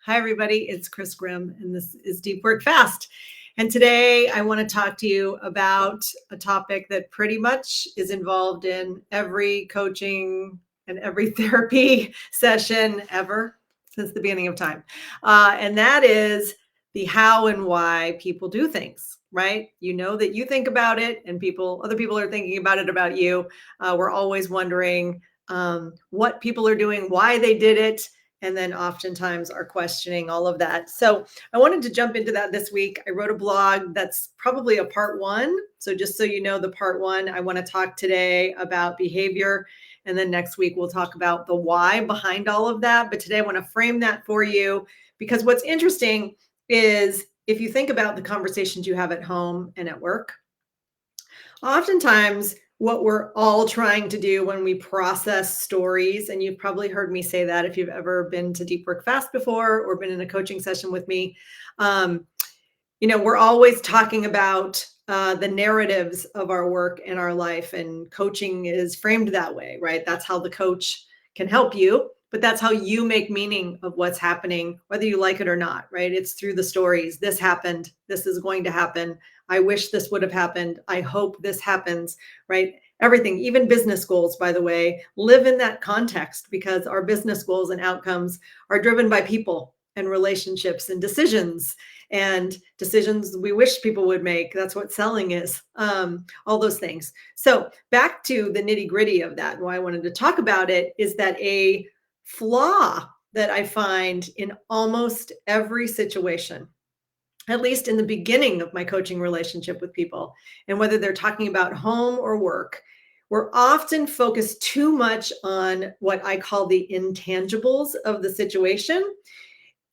Hi, everybody. It's Chris Grimm, and this is Deep Work Fast. And today I want to talk to you about a topic that pretty much is involved in every coaching and every therapy session ever since the beginning of time. And that is the how and why people do things, right? You know that you think about it, and other people are thinking about it about you. We're always wondering what people are doing, why they did it, and then oftentimes are questioning all of that. So I wanted to jump into that this week. I wrote a blog that's probably a part one. So just so you know, the part one, I want to talk today about behavior. And then next week, we'll talk about the why behind all of that. But today I want to frame that for you, because what's interesting is if you think about the conversations you have at home and at work, oftentimes what we're all trying to do when we process stories, and you've probably heard me say that if you've ever been to Deep Work Fast before or been in a coaching session with me, we're always talking about the narratives of our work and our life, and coaching is framed that way, right? That's how the coach can help you, but that's how you make meaning of what's happening, whether you like it or not, right? It's through the stories. This happened. This is going to happen. I wish this would have happened. I hope this happens, right? Everything, even business goals, by the way, live in that context, because our business goals and outcomes are driven by people and relationships and decisions we wish people would make. That's what selling is, all those things. So back to the nitty gritty of that, why I wanted to talk about it is that a flaw that I find in almost every situation, at least in the beginning of my coaching relationship with people, and whether they're talking about home or work, we're often focused too much on what I call the intangibles of the situation.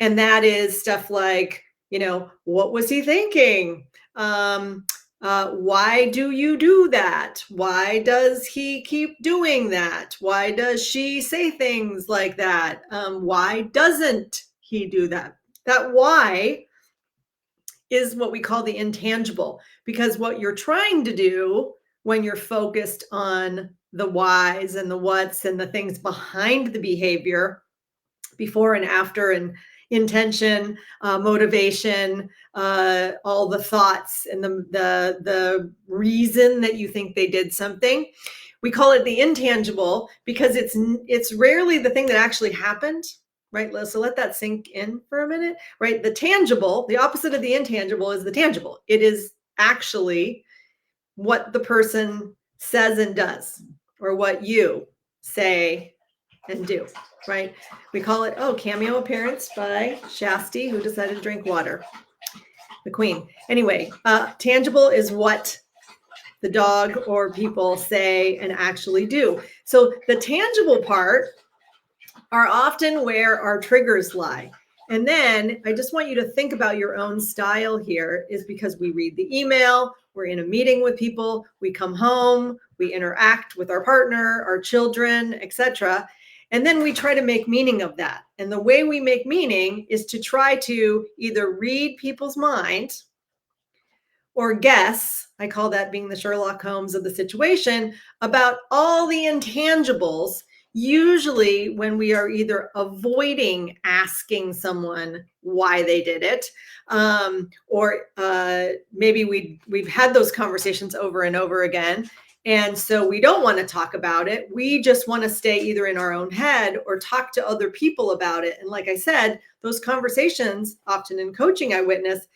And that is stuff like, what was he thinking? Why do you do that? Why does he keep doing that? Why does she say things like that? Why doesn't he do that? That why is what we call the intangible, because what you're trying to do when you're focused on the whys and the whats and the things behind the behavior, before and after, and intention, motivation, all the thoughts and the reason that you think they did something. We call it the intangible because it's rarely the thing that actually happened, right? So let that sink in for a minute, right? The tangible, the opposite of the intangible, is the tangible. It is actually what the person says and does, or what you say and do, right? We call it, cameo appearance by Shasti, who decided to drink water, the queen. Anyway, tangible is what the dog or people say and actually do. So the tangible part are often where our triggers lie. And then I just want you to think about your own style here, is because we read the email, we're in a meeting with people, we come home, we interact with our partner, our children, etc. And then we try to make meaning of that. And the way we make meaning is to try to either read people's mind or guess, I call that being the Sherlock Holmes of the situation, about all the intangibles, usually when we are either avoiding asking someone why they did it, or maybe we've had those conversations over and over again. And so we don't want to talk about it. We just want to stay either in our own head or talk to other people about it. And like I said, those conversations, often in coaching I witness,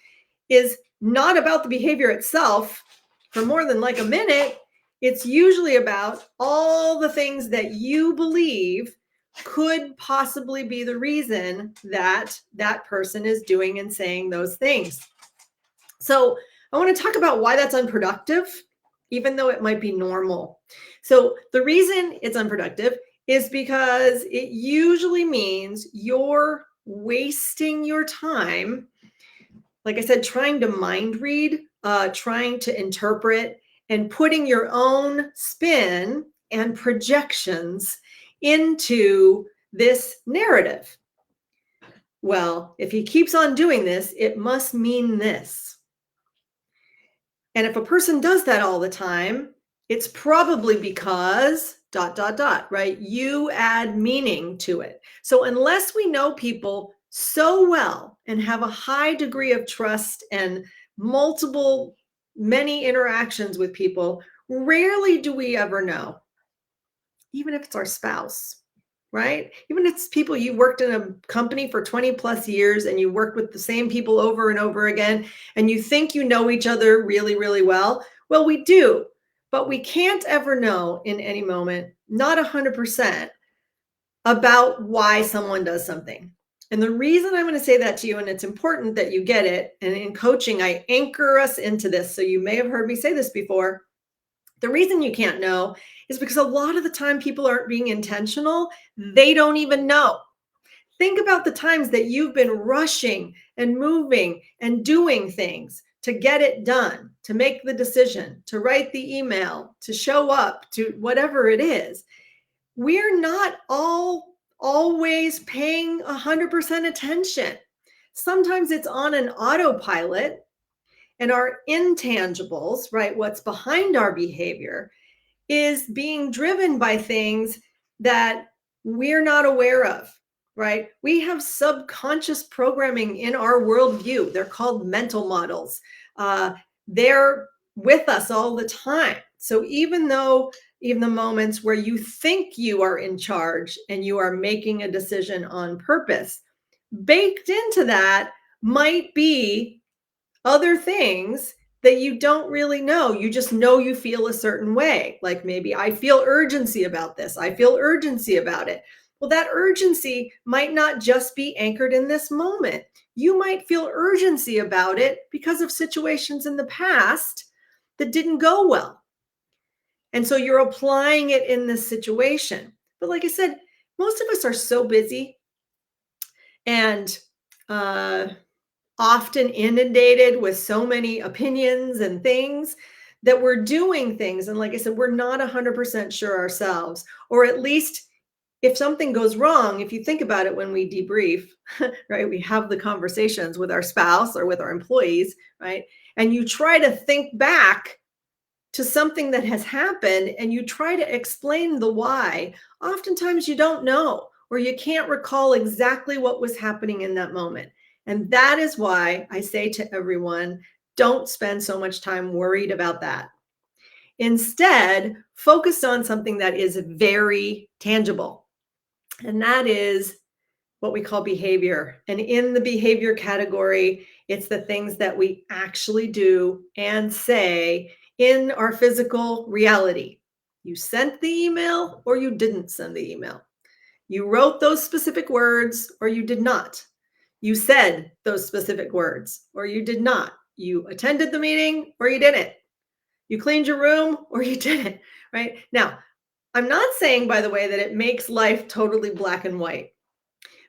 is not about the behavior itself for more than like a minute. It's usually about all the things that you believe could possibly be the reason that that person is doing and saying those things. So I want to talk about why that's unproductive, even though it might be normal. So the reason it's unproductive is because it usually means you're wasting your time, like I said, trying to mind read, trying to interpret, and putting your own spin and projections into this narrative. Well, if he keeps on doing this, it must mean this. And if a person does that all the time, it's probably because ... right? You add meaning to it. So unless we know people so well and have a high degree of trust and many interactions with people, rarely do we ever know, even if it's our spouse, right? Even if it's people you worked in a company for 20 plus years and you worked with the same people over and over again, and you think you know each other really, really well. Well, we do, but we can't ever know in any moment, not 100%, about why someone does something. And the reason I'm going to say that to you, and it's important that you get it, and in coaching, I anchor us into this. So you may have heard me say this before. The reason you can't know is because a lot of the time people aren't being intentional. They don't even know. Think about the times that you've been rushing and moving and doing things to get it done, to make the decision, to write the email, to show up, to whatever it is. We're not all always paying 100% attention. Sometimes it's on an autopilot, and our intangibles, right, what's behind our behavior, is being driven by things that we're not aware of, right? We have subconscious programming in our worldview. They're called mental models. They're with us all the time. So even the moments where you think you are in charge and you are making a decision on purpose, baked into that might be other things that you don't really know. You just know you feel a certain way. Like maybe I feel urgency about this. I feel urgency about it. Well, that urgency might not just be anchored in this moment. You might feel urgency about it because of situations in the past that didn't go well. And so you're applying it in this situation. But like I said, most of us are so busy and uh, often inundated with so many opinions and things that we're doing things. And like I said, we're not 100% sure ourselves, or at least if something goes wrong, if you think about it when we debrief, right, we have the conversations with our spouse or with our employees, right? And you try to think back to something that has happened and you try to explain the why. Oftentimes you don't know, or you can't recall exactly what was happening in that moment. And that is why I say to everyone, don't spend so much time worried about that. Instead, focus on something that is very tangible. And that is what we call behavior. And in the behavior category, it's the things that we actually do and say in our physical reality. You sent the email or you didn't send the email. You wrote those specific words or you did not. You said those specific words or you did not. You attended the meeting or you didn't. You cleaned your room or you didn't, right? Now, I'm not saying, by the way, that it makes life totally black and white.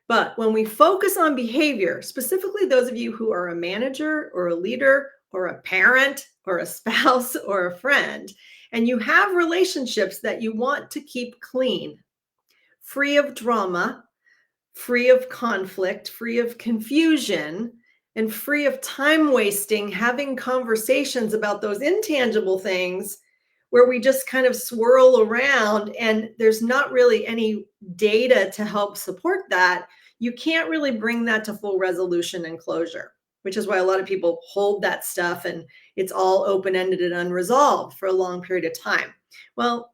But when we focus on behavior, specifically those of you who are a manager or a leader or a parent or a spouse or a friend, and you have relationships that you want to keep clean, free of drama, free of conflict, free of confusion, and free of time wasting, having conversations about those intangible things where we just kind of swirl around and there's not really any data to help support that, you can't really bring that to full resolution and closure, which is why a lot of people hold that stuff and it's all open-ended and unresolved for a long period of time. Well,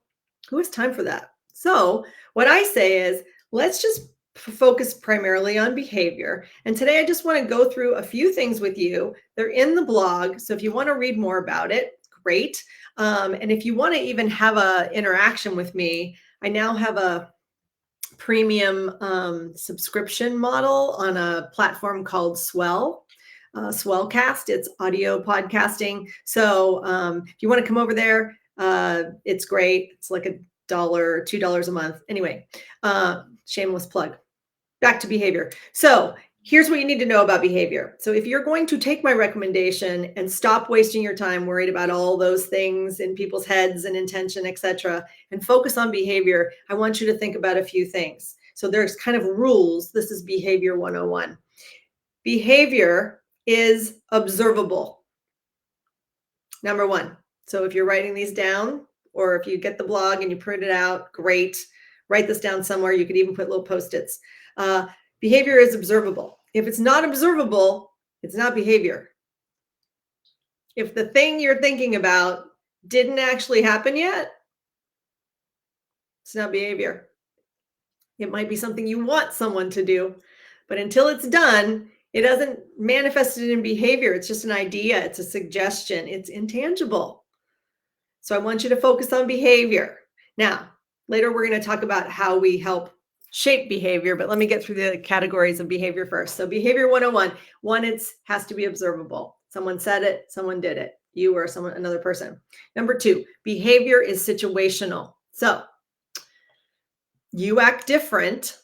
who has time for that? So what I say is, let's just focus primarily on behavior. And today I just want to go through a few things with you. They're in the blog. So if you want to read more about it, great. And if you want to even have an interaction with me, I now have a premium subscription model on a platform called Swellcast. It's audio podcasting. So if you want to come over there, it's great. It's like $1, $2 a month. Anyway, shameless plug. Back to behavior. So here's what you need to know about behavior. So if you're going to take my recommendation and stop wasting your time worried about all those things in people's heads and intention, etc., and focus on behavior, I want you to think about a few things. So there's kind of rules. This is behavior 101. Behavior is observable. Number one. So if you're writing these down, or if you get the blog and you print it out, great. Write this down somewhere. You could even put little Post-its. Behavior is observable. If it's not observable, it's not behavior. If the thing you're thinking about didn't actually happen yet, it's not behavior. It might be something you want someone to do, but until it's done, it doesn't manifest it in behavior. It's just an idea, it's a suggestion, it's intangible. So I want you to focus on behavior. Now, later we're going to talk about how we help shape behavior, but let me get through the categories of behavior first. So behavior 101, one, it has to be observable. Someone said it, someone did it, you or someone, another person. Number two, behavior is situational. So you act different,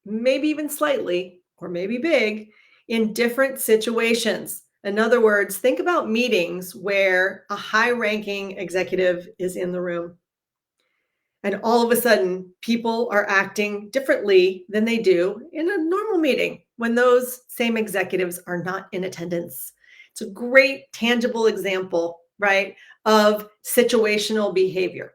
maybe even slightly, or maybe big, in different situations. In other words, think about meetings where a high ranking executive is in the room. And all of a sudden, people are acting differently than they do in a normal meeting when those same executives are not in attendance. It's a great tangible example, right, of situational behavior.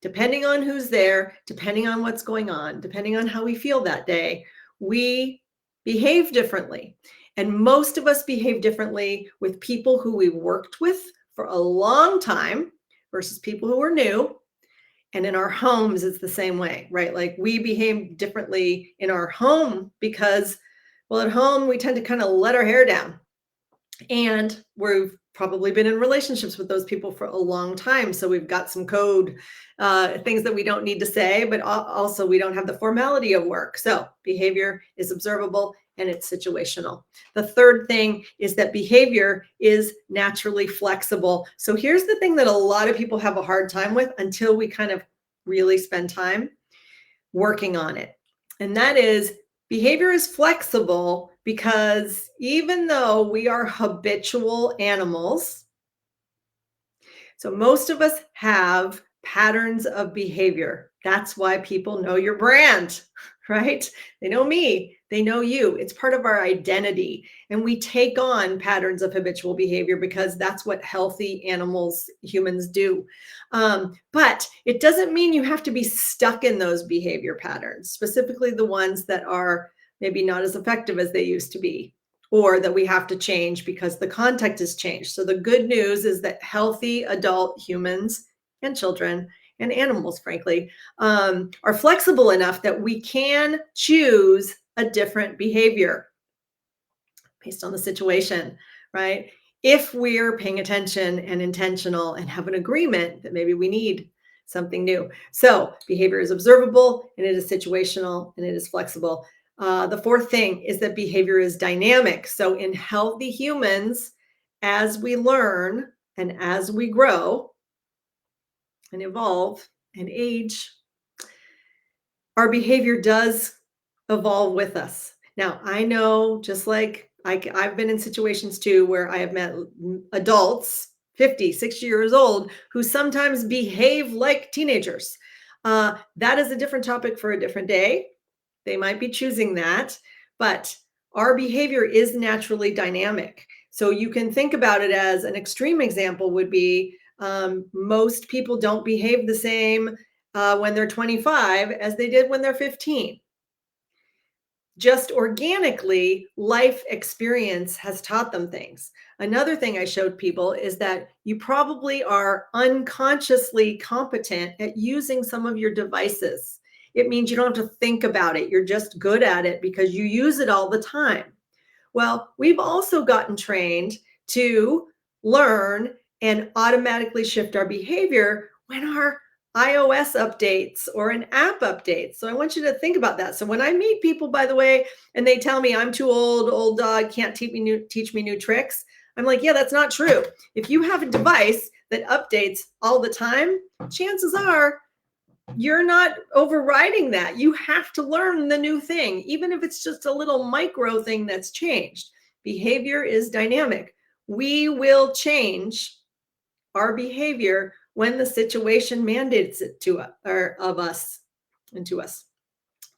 Depending on who's there, depending on what's going on, depending on how we feel that day, we behave differently. And most of us behave differently with people who we worked with for a long time versus people who are new. And in our homes, it's the same way, right? Like we behave differently in our home because, well, at home, we tend to kind of let our hair down. And we've probably been in relationships with those people for a long time. So we've got some code, things that we don't need to say, but also we don't have the formality of work. So behavior is observable and it's situational. The third thing is that behavior is naturally flexible. So here's the thing that a lot of people have a hard time with until we kind of really spend time working on it. And that is behavior is flexible because even though we are habitual animals, so most of us have patterns of behavior. That's why people know your brand, right? They know me, they know you. It's part of our identity. And we take on patterns of habitual behavior because that's what healthy animals, humans do. But it doesn't mean you have to be stuck in those behavior patterns, specifically the ones that are maybe not as effective as they used to be, or that we have to change because the context has changed. So the good news is that healthy adult humans and children and animals, frankly, are flexible enough that we can choose a different behavior based on the situation, right? If we're paying attention and intentional and have an agreement that maybe we need something new. So behavior is observable and it is situational and it is flexible. The fourth thing is that behavior is dynamic. So in healthy humans, as we learn and as we grow and evolve and age, our behavior does evolve with us. Now, I know just like I've been in situations too where I have met adults, 50, 60 years old, who sometimes behave like teenagers. That is a different topic for a different day. They might be choosing that, but our behavior is naturally dynamic. So you can think about it as an extreme example would be most people don't behave the same when they're 25 as they did when they're 15. Just organically, life experience has taught them things. Another thing I showed people is that you probably are unconsciously competent at using some of your devices. It means you don't have to think about it. You're just good at it because you use it all the time. Well, we've also gotten trained to learn and automatically shift our behavior when our iOS updates or an app updates. So I want you to think about that. So when I meet people, by the way, and they tell me I'm too old dog, can't teach me new tricks, I'm like, yeah, that's not true. If you have a device that updates all the time, chances are you're not overriding that. You have to learn the new thing, even if it's just a little micro thing that's changed. Behavior is dynamic. We will change our behavior when the situation mandates it to us or of us and to us.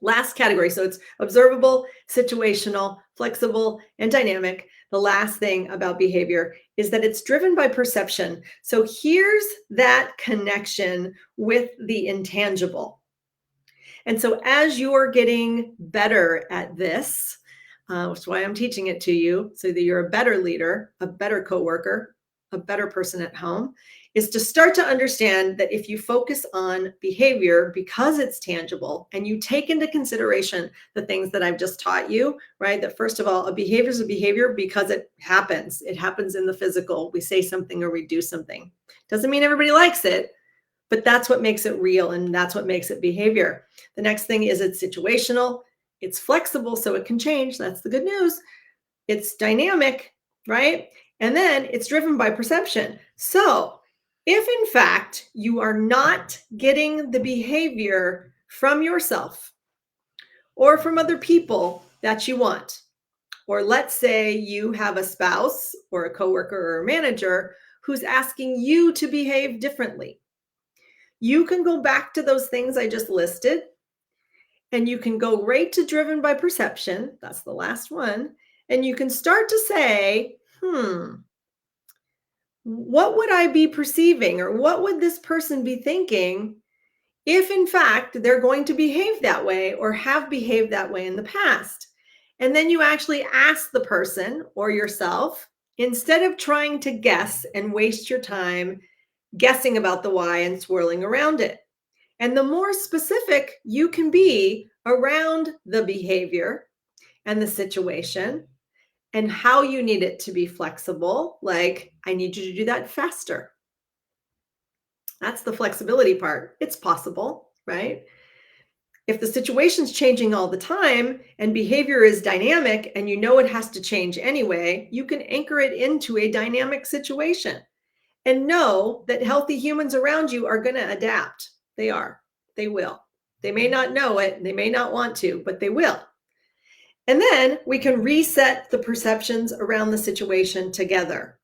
Last category. So it's observable, situational, flexible, and dynamic. The last thing about behavior is that it's driven by perception. So here's that connection with the intangible. And so as you're getting better at this, which is why I'm teaching it to you so that you're a better leader, a better coworker, a better person at home, is to start to understand that if you focus on behavior because it's tangible and you take into consideration the things that I've just taught you, right? That first of all, a behavior is a behavior because it happens. It happens in the physical. We say something or we do something. Doesn't mean everybody likes it, but that's what makes it real and that's what makes it behavior. The next thing is it's situational, it's flexible, so it can change. That's the good news. It's dynamic, right? And then it's driven by perception. So if in fact you are not getting the behavior from yourself or from other people that you want, or let's say you have a spouse or a coworker or a manager who's asking you to behave differently, you can go back to those things I just listed and you can go right to driven by perception. That's the last one. And you can start to say, what would I be perceiving or what would this person be thinking if in fact they're going to behave that way or have behaved that way in the past? And then you actually ask the person or yourself, instead of trying to guess and waste your time guessing about the why and swirling around it. And the more specific you can be around the behavior and the situation and how you need it to be flexible, like, I need you to do that faster. That's the flexibility part. It's possible, right? If the situation's changing all the time and behavior is dynamic and you know it has to change anyway, you can anchor it into a dynamic situation and know that healthy humans around you are going to adapt. They are. They will. They may not know it, they may not want to, but they will. And then we can reset the perceptions around the situation together.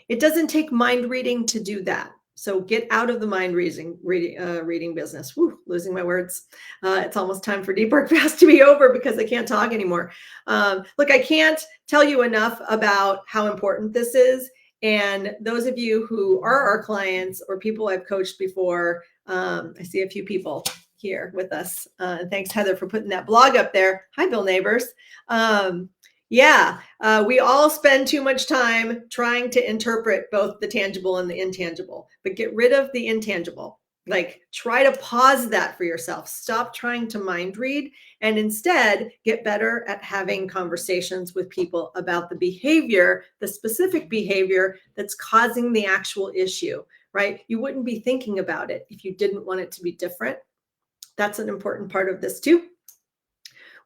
It doesn't take mind reading to do that. So get out of the mind reading business. Whew, losing my words. It's almost time for Deep Work Fast to be over because I can't talk anymore. Look, I can't tell you enough about how important this is. And those of you who are our clients or people I've coached before, I see a few people here with us. Thanks, Heather, for putting that blog up there. Hi, Bill Neighbors. We all spend too much time trying to interpret both the tangible and the intangible, but get rid of the intangible. Like, try to pause that for yourself. Stop trying to mind read and instead get better at having conversations with people about the behavior, the specific behavior that's causing the actual issue, right? You wouldn't be thinking about it if you didn't want it to be different. That's an important part of this too.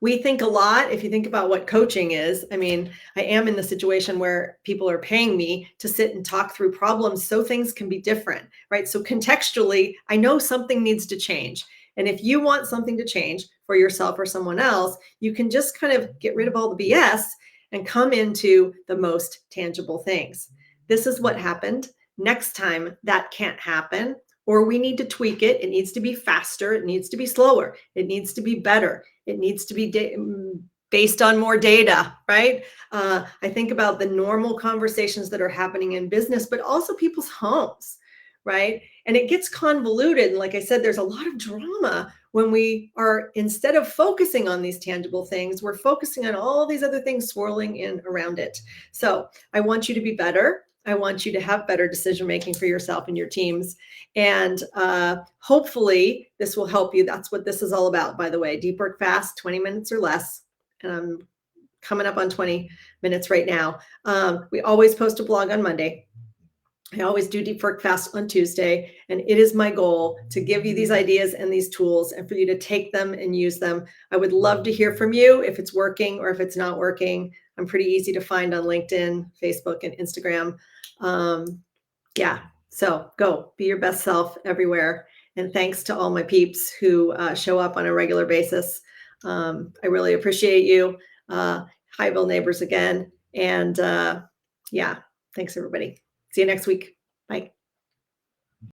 We think a lot, if you think about what coaching is. I mean, I am in the situation where people are paying me to sit and talk through problems so things can be different, right? So contextually, I know something needs to change. And if you want something to change for yourself or someone else, you can just kind of get rid of all the BS and come into the most tangible things. This is what happened. Next time that can't happen, or we need to tweak it. It needs to be faster. It needs to be slower. It needs to be better. It needs to be based on more data, right? I think about the normal conversations that are happening in business, but also people's homes, right? And it gets convoluted. And like I said, there's a lot of drama when we are, instead of focusing on these tangible things, we're focusing on all these other things swirling in around it. So I want you to be better. I want you to have better decision making for yourself and your teams. And hopefully this will help you. That's what this is all about, by the way. Deep Work Fast, 20 minutes or less. And I'm coming up on 20 minutes right now. We always post a blog on Monday. I always do Deep Work Fast on Tuesday. And it is my goal to give you these ideas and these tools and for you to take them and use them. I would love to hear from you if it's working or if it's not working. I'm pretty easy to find on LinkedIn, Facebook, and Instagram. So go be your best self everywhere. And thanks to all my peeps who show up on a regular basis. I really appreciate you. Hi, Bill Neighbors again. And thanks everybody. See you next week. Bye.